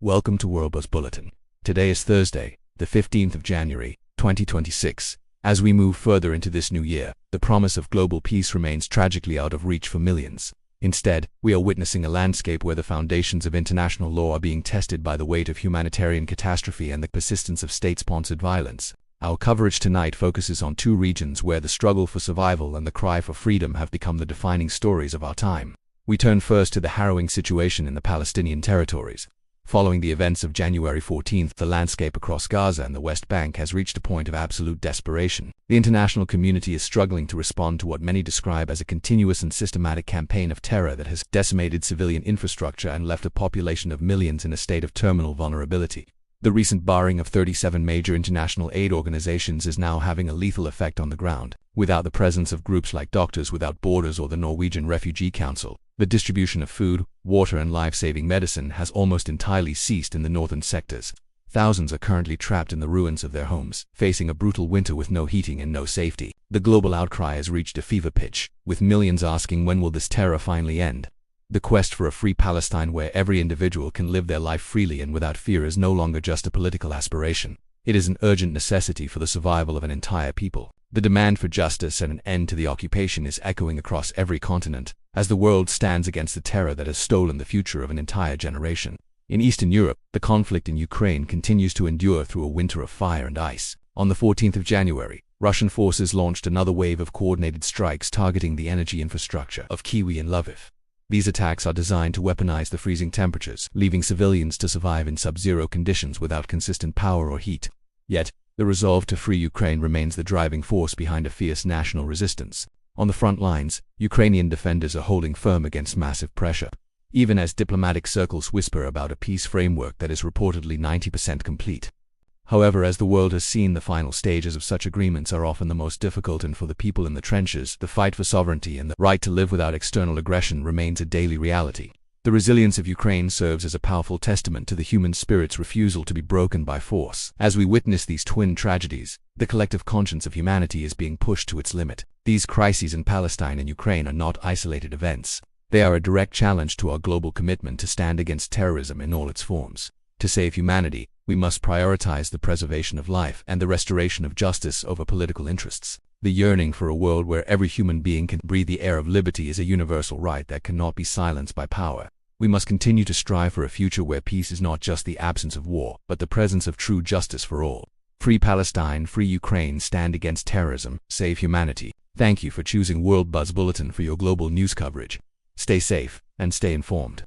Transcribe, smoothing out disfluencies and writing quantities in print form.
Welcome to World Buzz Bulletin. Today is Thursday, the 15th of January, 2026. As we move further into this new year, the promise of global peace remains tragically out of reach for millions. Instead, we are witnessing a landscape where the foundations of international law are being tested by the weight of humanitarian catastrophe and the persistence of state-sponsored violence. Our coverage tonight focuses on two regions where the struggle for survival and the cry for freedom have become the defining stories of our time. We turn first to the harrowing situation in the Palestinian territories. Following the events of January 14th, the landscape across Gaza and the West Bank has reached a point of absolute desperation. The international community is struggling to respond to what many describe as a continuous and systematic campaign of terror that has decimated civilian infrastructure and left a population of millions in a state of terminal vulnerability. The recent barring of 37 major international aid organizations is now having a lethal effect on the ground. Without the presence of groups like Doctors Without Borders or the Norwegian Refugee Council, the distribution of food, water and life-saving medicine has almost entirely ceased in the northern sectors. Thousands are currently trapped in the ruins of their homes, facing a brutal winter with no heating and no safety. The global outcry has reached a fever pitch, with millions asking when will this terror finally end. The quest for a free Palestine where every individual can live their life freely and without fear is no longer just a political aspiration. It is an urgent necessity for the survival of an entire people. The demand for justice and an end to the occupation is echoing across every continent, as the world stands against the terror that has stolen the future of an entire generation. In Eastern Europe, the conflict in Ukraine continues to endure through a winter of fire and ice. On the 14th of January, Russian forces launched another wave of coordinated strikes targeting the energy infrastructure of Kyiv and Lviv. These attacks are designed to weaponize the freezing temperatures, leaving civilians to survive in sub-zero conditions without consistent power or heat. Yet, the resolve to free Ukraine remains the driving force behind a fierce national resistance. On the front lines, Ukrainian defenders are holding firm against massive pressure. Even as diplomatic circles whisper about a peace framework that is reportedly 90% complete. However, as the world has seen, the final stages of such agreements are often the most difficult, and for the people in the trenches, the fight for sovereignty and the right to live without external aggression remains a daily reality. The resilience of Ukraine serves as a powerful testament to the human spirit's refusal to be broken by force. As we witness these twin tragedies, the collective conscience of humanity is being pushed to its limit. These crises in Palestine and Ukraine are not isolated events. They are a direct challenge to our global commitment to stand against terrorism in all its forms. To save humanity, we must prioritize the preservation of life and the restoration of justice over political interests. The yearning for a world where every human being can breathe the air of liberty is a universal right that cannot be silenced by power. We must continue to strive for a future where peace is not just the absence of war, but the presence of true justice for all. Free Palestine, free Ukraine, stand against terrorism, save humanity. Thank you for choosing World Buzz Bulletin for your global news coverage. Stay safe and stay informed.